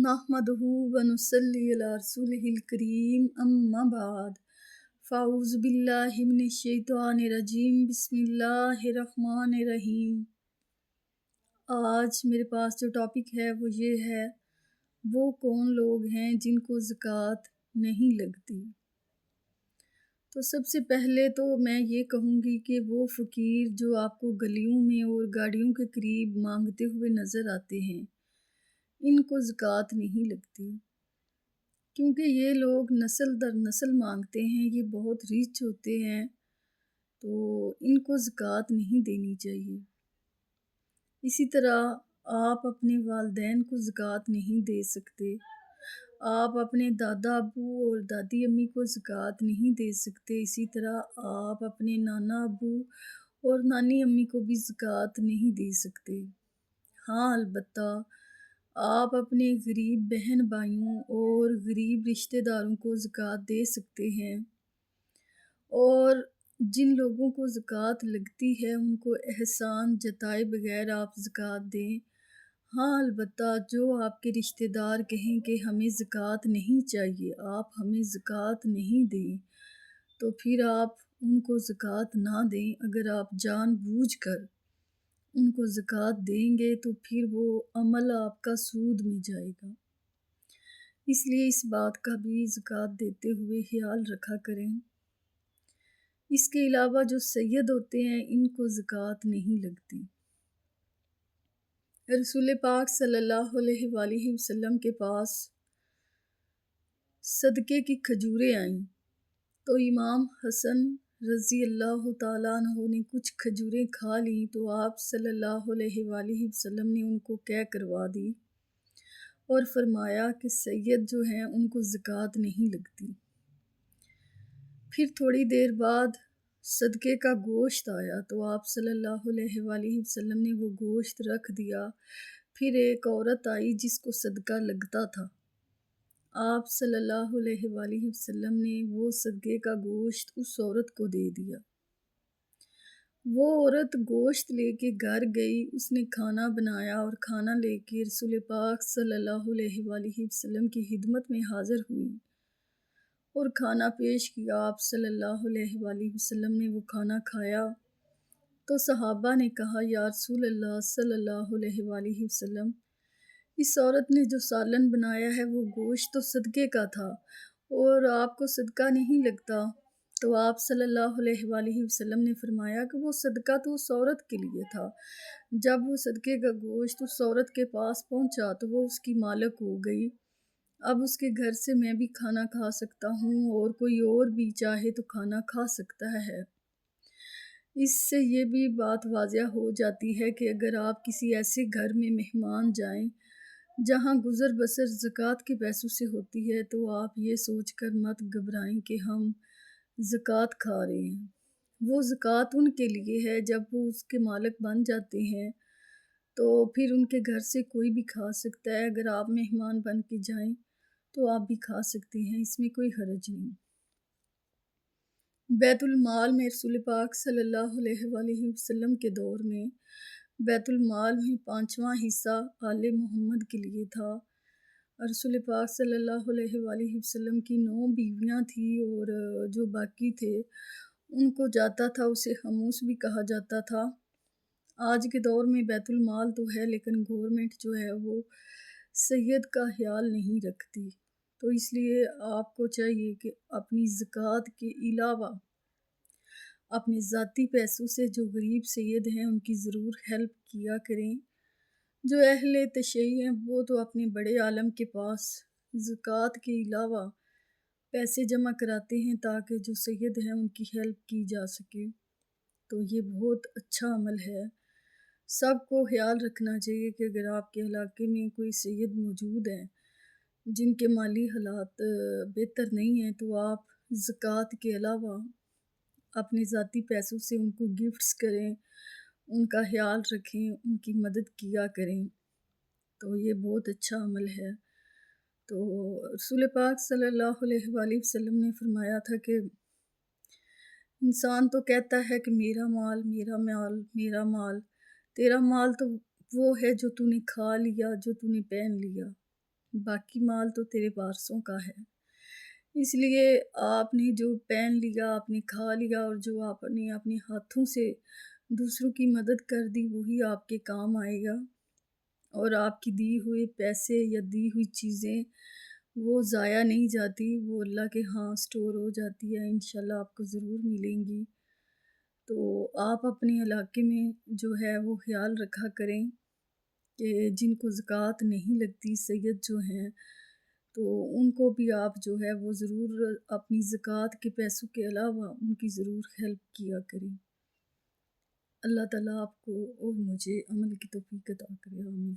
نحمدہ ونصلی علی رسولہ الکریم اما بعد فاعوذ باللہ من الشیطان الرجیم بسم اللہ الرحمن الرحیم۔ آج میرے پاس جو ٹاپک ہے وہ یہ ہے، وہ کون لوگ ہیں جن کو زکوٰۃ نہیں لگتی۔ تو سب سے پہلے تو میں یہ کہوں گی کہ وہ فقیر جو آپ کو گلیوں میں اور گاڑیوں کے قریب مانگتے ہوئے نظر آتے ہیں، ان کو زکوٰۃ نہیں لگتی، کیونکہ یہ لوگ نسل در نسل مانگتے ہیں، یہ بہت ریچ ہوتے ہیں، تو ان کو زکوٰۃ نہیں دینی چاہیے۔ اسی طرح آپ اپنے والدین کو زکوٰۃ نہیں دے سکتے، آپ اپنے دادا ابو اور دادی امی کو زکوٰۃ نہیں دے سکتے، اسی طرح آپ اپنے نانا ابو اور نانی امی کو بھی زکوٰۃ نہیں دے سکتے۔ ہاں، البتہ آپ اپنے غریب بہن بھائیوں اور غریب رشتہ داروں کو زکوٰۃ دے سکتے ہیں، اور جن لوگوں کو زکوٰۃ لگتی ہے ان کو احسان جتائے بغیر آپ زکوٰۃ دیں۔ ہاں، البتہ جو آپ کے رشتہ دار کہیں کہ ہمیں زکوٰۃ نہیں چاہیے، آپ ہمیں زکوٰۃ نہیں دیں، تو پھر آپ ان کو زکوٰۃ نہ دیں۔ اگر آپ جان بوجھ کر ان کو زکوٰۃ دیں گے تو پھر وہ عمل آپ کا سود میں جائے گا، اس لیے اس بات کا بھی زکوٰۃ دیتے ہوئے خیال رکھا کریں۔ اس کے علاوہ جو سید ہوتے ہیں ان کو زکوٰۃ نہیں لگتی۔ رسول پاک صلی اللہ علیہ وآلہ وسلم کے پاس صدقے کی کھجوریں آئیں، تو امام حسن رضی اللہ تعالیٰ عنہ نے کچھ کھجوریں کھا لیں، تو آپ صلی اللہ علیہ وآلہ وسلم نے ان کو قے کروا دی اور فرمایا کہ سید جو ہیں ان کو زکوٰۃ نہیں لگتی۔ پھر تھوڑی دیر بعد صدقے کا گوشت آیا، تو آپ صلی اللہ علیہ وآلہ وسلم نے وہ گوشت رکھ دیا۔ پھر ایک عورت آئی جس کو صدقہ لگتا تھا، آپ صلی اللہ علیہ وآلہ وسلم نے وہ صدقے کا گوشت اس عورت کو دے دیا۔ وہ عورت گوشت لے کے گھر گئی، اس نے کھانا بنایا اور کھانا لے کے رسول پاک صلی اللہ علیہ وآلہ وسلم کی خدمت میں حاضر ہوئی اور کھانا پیش کیا۔ آپ صلی اللہ علیہ وآلہ وسلم نے وہ کھانا کھایا، تو صحابہ نے کہا، یا رسول اللہ صلی اللہ علیہ وآلہ وسلم، اس عورت نے جو سالن بنایا ہے وہ گوشت تو صدقے کا تھا اور آپ کو صدقہ نہیں لگتا۔ تو آپ صلی اللہ علیہ وآلہ وسلم نے فرمایا کہ وہ صدقہ تو اس عورت کے لیے تھا، جب وہ صدقے کا گوشت اس عورت کے پاس پہنچا تو وہ اس کی مالک ہو گئی، اب اس کے گھر سے میں بھی کھانا کھا سکتا ہوں اور کوئی اور بھی چاہے تو کھانا کھا سکتا ہے۔ اس سے یہ بھی بات واضح ہو جاتی ہے کہ اگر آپ کسی ایسے گھر میں مہمان جائیں جہاں گزر بسر زکوٰۃ کے پیسوں سے ہوتی ہے، تو آپ یہ سوچ کر مت گھبرائیں کہ ہم زکوٰۃ کھا رہے ہیں۔ وہ زکوٰۃ ان کے لیے ہے، جب وہ اس کے مالک بن جاتے ہیں تو پھر ان کے گھر سے کوئی بھی کھا سکتا ہے۔ اگر آپ مہمان بن کے جائیں تو آپ بھی کھا سکتے ہیں، اس میں کوئی حرج نہیں۔ بیت المال میں رسول پاک صلی اللہ علیہ وآلہ وسلم کے دور میں بیت المال میں 5واں حصہ آل محمد کے لیے تھا۔ رسول پاک صلی اللہ علیہ وآلہ وسلم کی 9 بیویاں تھیں اور جو باقی تھے ان کو جاتا تھا، اسے خموس بھی کہا جاتا تھا۔ آج کے دور میں بیت المال تو ہے لیکن گورنمنٹ جو ہے وہ سید کا خیال نہیں رکھتی، تو اس لیے آپ کو چاہیے کہ اپنی زکوٰۃ کے علاوہ اپنے ذاتی پیسوں سے جو غریب سید ہیں ان کی ضرور ہیلپ کیا کریں۔ جو اہل تشیع ہیں وہ تو اپنے بڑے عالم کے پاس زکوٰۃ کے علاوہ پیسے جمع کراتے ہیں تاکہ جو سید ہیں ان کی ہیلپ کی جا سکے، تو یہ بہت اچھا عمل ہے۔ سب کو خیال رکھنا چاہیے کہ اگر آپ کے علاقے میں کوئی سید موجود ہیں جن کے مالی حالات بہتر نہیں ہیں، تو آپ زکوٰۃ کے علاوہ اپنے ذاتی پیسوں سے ان کو گفٹس کریں، ان کا خیال رکھیں، ان کی مدد کیا کریں، تو یہ بہت اچھا عمل ہے۔ تو رسول پاک صلی اللہ علیہ وآلہ وسلم نے فرمایا تھا کہ انسان تو کہتا ہے کہ میرا مال میرا مال میرا مال، تیرا مال تو وہ ہے جو تو نے کھا لیا، جو تو نے پہن لیا، باقی مال تو تیرے وارثوں کا ہے، اس لیے آپ نے جو پہن لیا، آپ نے کھا لیا، اور جو آپ نے اپنے ہاتھوں سے دوسروں کی مدد کر دی وہی آپ کے کام آئے گا، اور آپ کی دی ہوئے پیسے یا دی ہوئی چیزیں وہ ضائع نہیں جاتی، وہ اللہ کے ہاں سٹور ہو جاتی ہے، انشاءاللہ آپ کو ضرور ملیں گی۔ تو آپ اپنے علاقے میں جو ہے وہ خیال رکھا کریں کہ جن کو زکوٰۃ نہیں لگتی، سید جو ہیں، تو ان کو بھی آپ جو ہے وہ ضرور اپنی زکوٰۃ کے پیسوں کے علاوہ ان کی ضرور ہیلپ کیا کریں۔ اللہ تعالیٰ آپ کو اور مجھے عمل کی توفیق عطا کرے، آمین۔